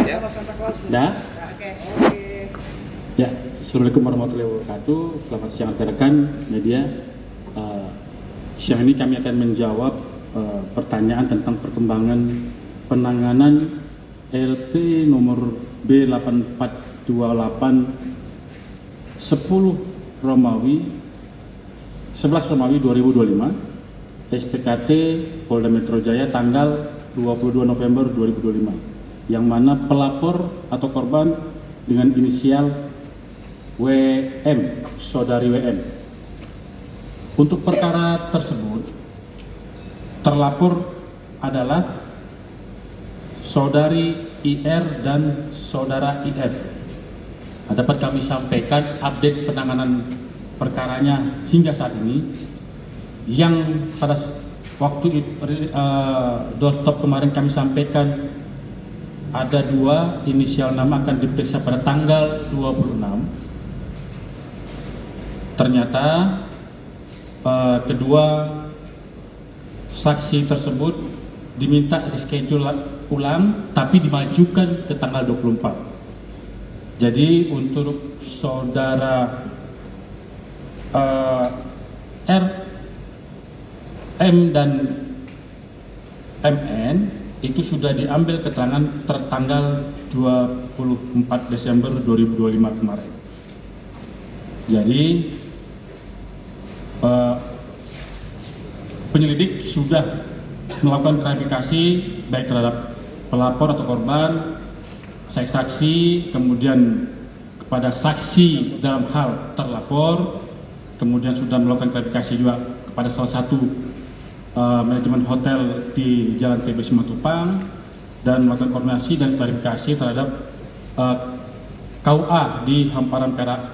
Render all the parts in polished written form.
Ya. Dah. Oke. Ya, Assalamualaikum warahmatullahi wabarakatuh. Selamat siang rekan-rekan media. Siang ini kami akan menjawab pertanyaan tentang perkembangan penanganan LP nomor B8428 10 Romawi 11 Romawi 2025 SPKT Polda Metro Jaya tanggal 22 November 2025, yang mana pelapor atau korban dengan inisial WM, saudari WM. Untuk perkara tersebut, terlapor adalah saudari IR dan saudara IF. Dapat kami sampaikan update penanganan perkaranya hingga saat ini, yang pada waktu doorstop kemarin kami sampaikan ada 2 inisial nama akan diperiksa pada tanggal 26. Ternyata kedua saksi tersebut diminta reschedule ulang tapi dimajukan ke tanggal 24. Jadi untuk saudara R, M dan MN itu sudah diambil keterangan tertanggal 24 Desember 2025 kemarin. Jadi penyelidik sudah melakukan klarifikasi baik terhadap pelapor atau korban, saksi, kemudian kepada saksi dalam hal terlapor, kemudian sudah melakukan klarifikasi juga kepada salah satu manajemen hotel di Jalan TB Simatupang, dan melakukan koordinasi dan klarifikasi terhadap KUA di Hamparan Perak,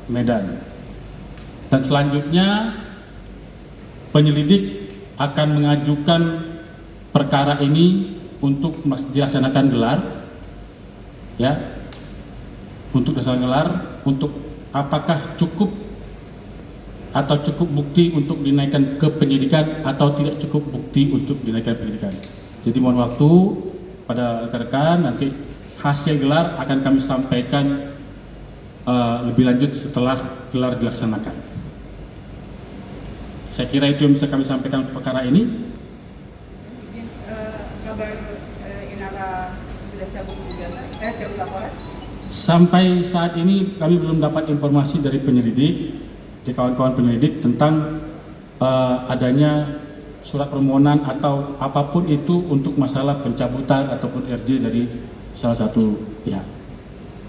Medan. Dan selanjutnya penyelidik akan mengajukan perkara ini untuk dilaksanakan gelar, ya, untuk dilaksanakan gelar, untuk apakah cukup bukti untuk dinaikkan ke penyidikan atau tidak cukup bukti untuk dinaikkan penyidikan. Jadi mohon waktu pada rekan-rekan, nanti hasil gelar akan kami sampaikan lebih lanjut setelah gelar dilaksanakan. Saya kira itu yang bisa kami sampaikan untuk perkara ini. Kabar Inara sudah cabut laporan? Sampai saat ini kami belum dapat informasi dari penyelidik, dari kawan-kawan penyelidik tentang adanya surat permohonan atau apapun itu untuk masalah pencabutan ataupun RJ dari salah satu pihak.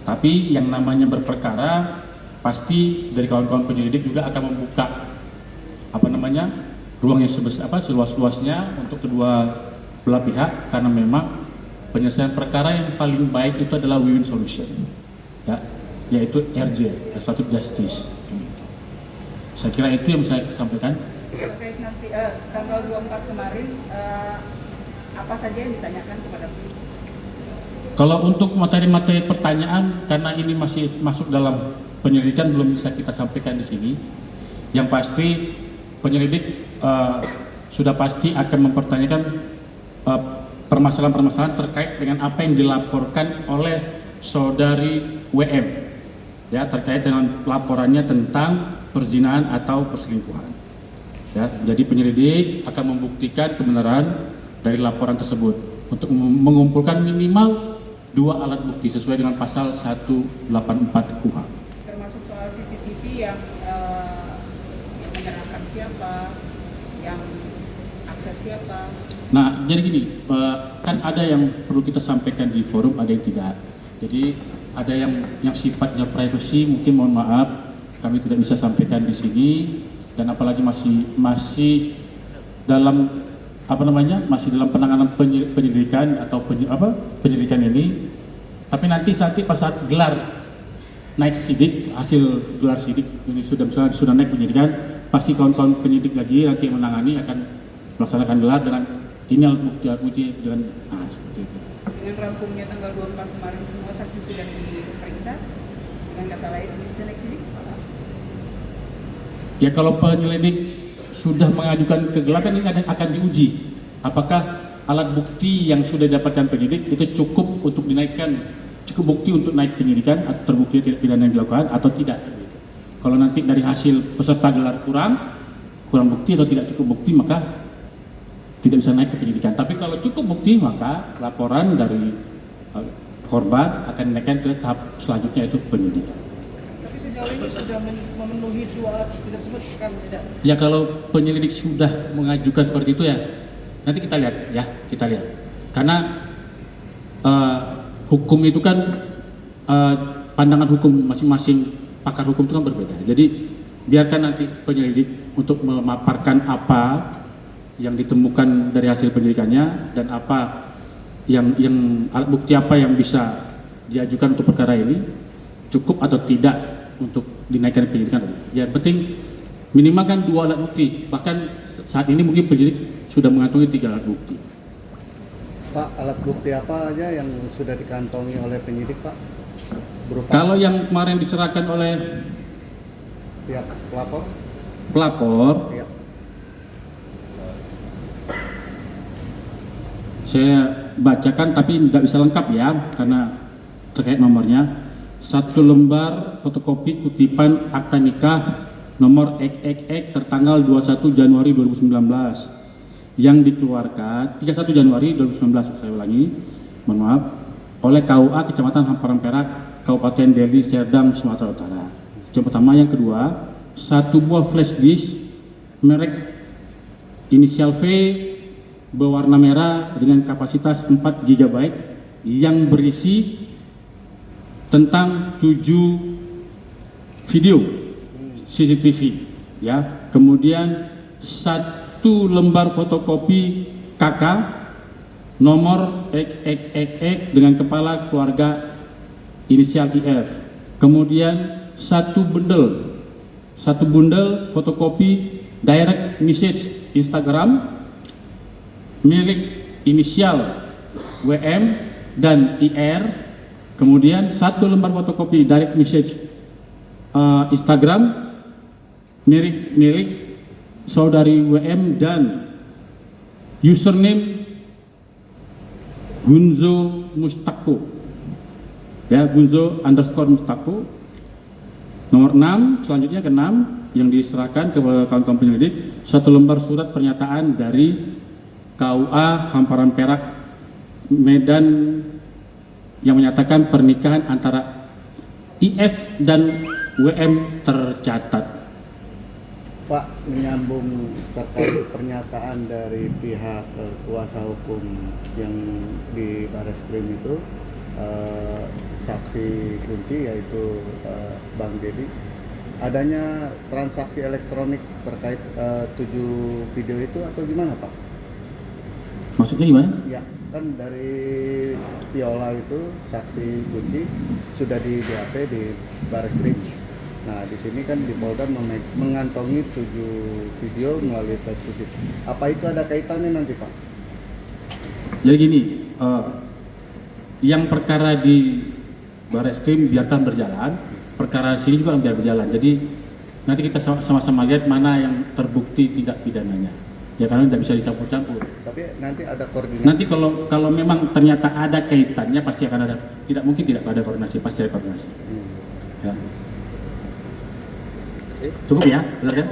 Tapi yang namanya berperkara, pasti dari kawan-kawan penyelidik juga akan membuka ruang yang seluas-luasnya untuk kedua belah pihak, karena memang penyelesaian perkara yang paling baik itu adalah win-win solution, ya, yaitu RJ, restoratif justice. Saya kira itu yang saya sampaikan. Terkait nanti tanggal 24 kemarin, apa saja yang ditanyakan kepada beliau? Kalau untuk materi-materi pertanyaan, karena ini masih masuk dalam penyelidikan, belum bisa kita sampaikan di sini. Yang pasti penyelidik sudah pasti akan mempertanyakan permasalahan-permasalahan terkait dengan apa yang dilaporkan oleh saudari WM, ya, terkait dengan laporannya tentang perzinahan atau perselingkuhan. Ya, jadi penyelidik akan membuktikan kebenaran dari laporan tersebut untuk mengumpulkan minimal 2 alat bukti sesuai dengan pasal 184 KUH. Termasuk soal CCTV yang menyerahkan siapa, yang akses siapa. Nah, jadi gini, kan ada yang perlu kita sampaikan di forum, ada yang tidak. Jadi ada yang sifatnya privacy, mungkin mohon maaf kami tidak bisa sampaikan di sini, dan apalagi masih dalam masih dalam penanganan penyelidikan atau penyelidikan ini. Tapi nanti pas saat gelar naik sidik, hasil gelar sidik ini sudah naik penyidikan, pasti kawan-kawan penyidik lagi nanti yang menangani akan melaksanakan gelar dengan ini alat bukti dengan seperti itu. Dengan rampungnya tanggal 24 kemarin semua saksi sudah diperiksa, dengan kata lain bisa naik sidik? Ya, kalau penyelidik sudah mengajukan ke gelar kan ini akan diuji apakah alat bukti yang sudah didapatkan penyidik itu cukup untuk dinaikkan, cukup bukti untuk naik penyidikan atau terbukti tidak pidana yang dilakukan atau tidak. Kalau nanti dari hasil peserta gelar kurang bukti atau tidak cukup bukti, maka tidak bisa naik ke penyidikan. Tapi kalau cukup bukti, maka laporan dari korban akan dinaikkan ke tahap selanjutnya, yaitu penyidikan. Tapi sejauh ini sudah memenuhi 2 alat bukti tersebut kan tidak? Ya kalau penyelidik sudah mengajukan seperti itu ya, nanti kita lihat ya, kita lihat. Karena hukum itu kan pandangan hukum masing-masing pakar hukum itu kan berbeda. Jadi biarkan nanti penyelidik untuk memaparkan apa yang ditemukan dari hasil penyelidikannya dan apa yang alat bukti apa yang bisa diajukan untuk perkara ini, cukup atau tidak untuk dinaikkan penyidikan. Yang penting minimal kan 2 alat bukti. Bahkan saat ini mungkin penyidik sudah mengantongi 3 alat bukti. Pak, alat bukti apa aja yang sudah dikantongi oleh penyidik, Pak? Berupa Kalau yang kemarin diserahkan oleh pihak pelapor? pelapor, Iya. saya bacakan tapi tidak bisa lengkap ya, karena terkait nomornya. 1 lembar fotokopi kutipan akta nikah nomor XXX tertanggal 21 Januari 2019 yang dikeluarkan 31 Januari 2019, saya ulangi, mohon maaf, oleh KUA Kecamatan Hamparan Perak, Kabupaten Deli Serdang, Sumatera Utara. Itu yang pertama. Yang kedua, 1 buah flash disk merek inisial V berwarna merah dengan kapasitas 4 GB yang berisi tentang 7 video CCTV ya. Kemudian 1 lembar fotokopi KK nomor XXX dengan kepala keluarga inisial IF. Kemudian 1 bundel fotokopi direct message Instagram milik inisial WM dan IR. Kemudian 1 lembar fotokopi direct message Instagram milik saudari WM dan username Gunzo Mustako ya, Gunzo_Mustako. Nomor 6, selanjutnya ke-6 yang diserahkan ke kawan-kawan penyelidik, 1 lembar surat pernyataan dari KUA Hamparan Perak Medan yang menyatakan pernikahan antara IF dan WM tercatat. Pak, menyambung terkait pernyataan dari pihak kuasa hukum yang di Barreskrim itu, saksi kunci yaitu Bang Dedi, adanya transaksi elektronik terkait 7 video itu atau gimana, Pak? Maksudnya gimana? Ya, kan dari Viola itu saksi kunci sudah di BAP di Barreskrim. Nah, di sini kan di Polda mengantongi 7 video melalui Facebook. Apa itu ada kaitannya nanti, Pak? Jadi gini, yang perkara di Barreskrim biarkan berjalan, perkara sini juga biar berjalan. Jadi nanti kita sama-sama lihat mana yang terbukti tidak pidananya. Ya karena tidak bisa dicampur-campur. Tapi nanti ada koordinasi. Nanti kalau memang ternyata ada kaitannya pasti akan ada. Tidak mungkin tidak ada koordinasi, pasti ada koordinasi. Ya. Cukup ya, benar kan?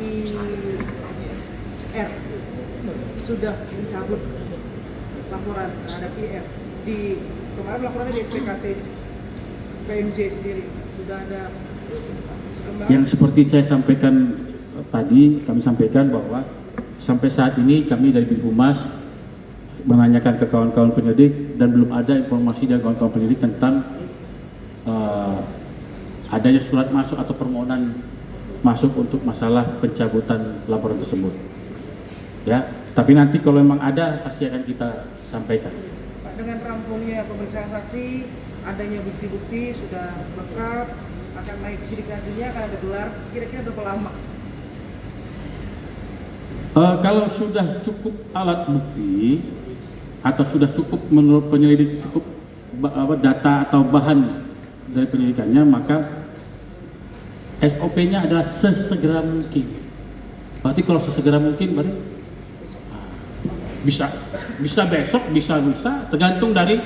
IR sudah mencabut laporan terhadap IF di kemarin laporannya di SPKT PMJ sendiri sudah ada kembali. Yang seperti saya sampaikan tadi, kami sampaikan bahwa sampai saat ini kami dari Bidhumas menanyakan ke kawan-kawan penyelidik dan belum ada informasi dari kawan-kawan penyelidik tentang adanya surat masuk atau permohonan masuk untuk masalah pencabutan laporan tersebut. Ya, tapi nanti kalau memang ada pasti akan kita sampaikan. Pak, dengan rampungnya pemeriksaan saksi, adanya bukti-bukti sudah lengkap, akan naik sidik nantinya akan ada gelar, kira-kira berapa lama? Kalau sudah cukup alat bukti atau sudah cukup menurut penyelidik cukup data atau bahan dari penyelidikannya, maka SOP-nya adalah sesegera mungkin. Berarti kalau sesegera mungkin berarti bisa besok, bisa lusa, tergantung dari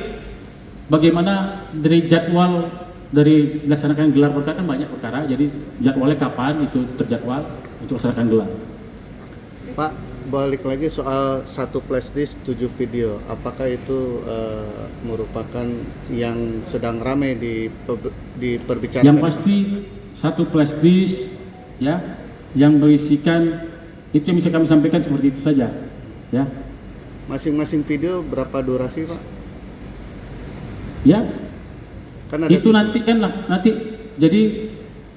bagaimana dari jadwal dari dilaksanakan gelar perkara. Kan banyak perkara, jadi jadwalnya kapan itu terjadwal untuk melaksanakan gelar. Pak, balik lagi soal satu flash disk 7 video, apakah itu merupakan yang sedang ramai diperbicarakan? Yang pasti satu flash disk ya yang berisikan itu yang bisa kami sampaikan seperti itu saja ya. Masing-masing video berapa durasi, Pak? Ya, Kan ada itu nanti jadi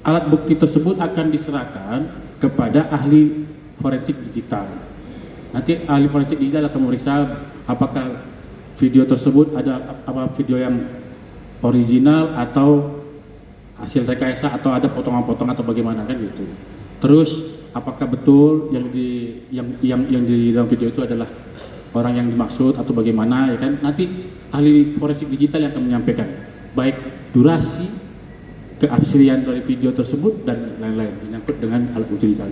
alat bukti tersebut akan diserahkan kepada ahli forensik digital. Nanti ahli forensik digital akan memeriksa apakah video tersebut ada apa video yang original atau hasil rekayasa atau ada potongan-potongan atau bagaimana kan gitu. Terus apakah betul yang di dalam video itu adalah orang yang dimaksud atau bagaimana ya kan? Nanti ahli forensik digital yang akan menyampaikan baik durasi, keaslian dari video tersebut dan lain-lain menyangkut dengan alat bukti digital.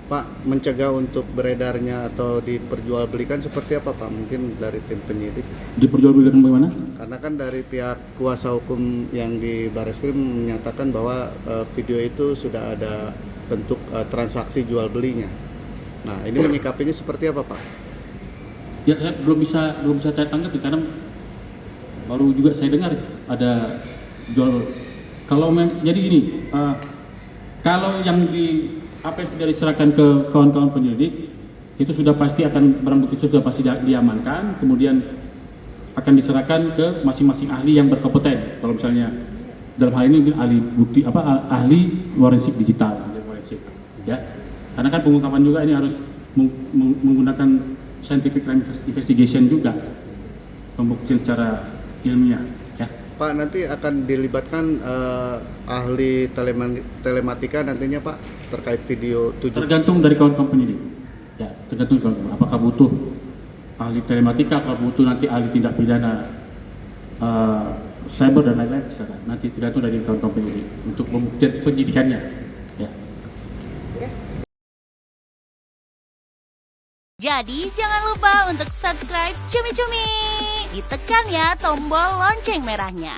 Pak, mencegah untuk beredarnya atau diperjualbelikan seperti apa, Pak? Mungkin dari tim penyidik. Diperjualbelikan bagaimana? Karena kan dari pihak kuasa hukum yang di Bareskrim menyatakan bahwa video itu sudah ada bentuk transaksi jual belinya. Nah, ini menyikapinya seperti apa, Pak? Ya, saya belum bisa saya tanggapi karena baru juga saya dengar ada jual. Jadi gini, kalau yang apa yang sudah diserahkan ke kawan-kawan penyelidik itu sudah pasti akan barang bukti itu sudah pasti diamankan, kemudian akan diserahkan ke masing-masing ahli yang berkompeten. Kalau misalnya dalam hal ini ahli bukti ahli forensik digital, ya. Karena kan pengungkapan juga ini harus menggunakan scientific crime investigation juga, pembuktian secara ilmiah, ya. Pak, nanti akan dilibatkan ahli telematika nantinya, Pak, terkait video 7. Tergantung dari kawan-kawan penyidik, ya. Tergantung apakah butuh ahli telematika, apakah butuh nanti ahli tindak pidana cyber dan lain-lain. Nanti tergantung dari kawan-kawan penyidik untuk pembuktian penyidikannya, ya. Jadi jangan lupa untuk subscribe Cumi Cumi. Ditekan ya tombol lonceng merahnya.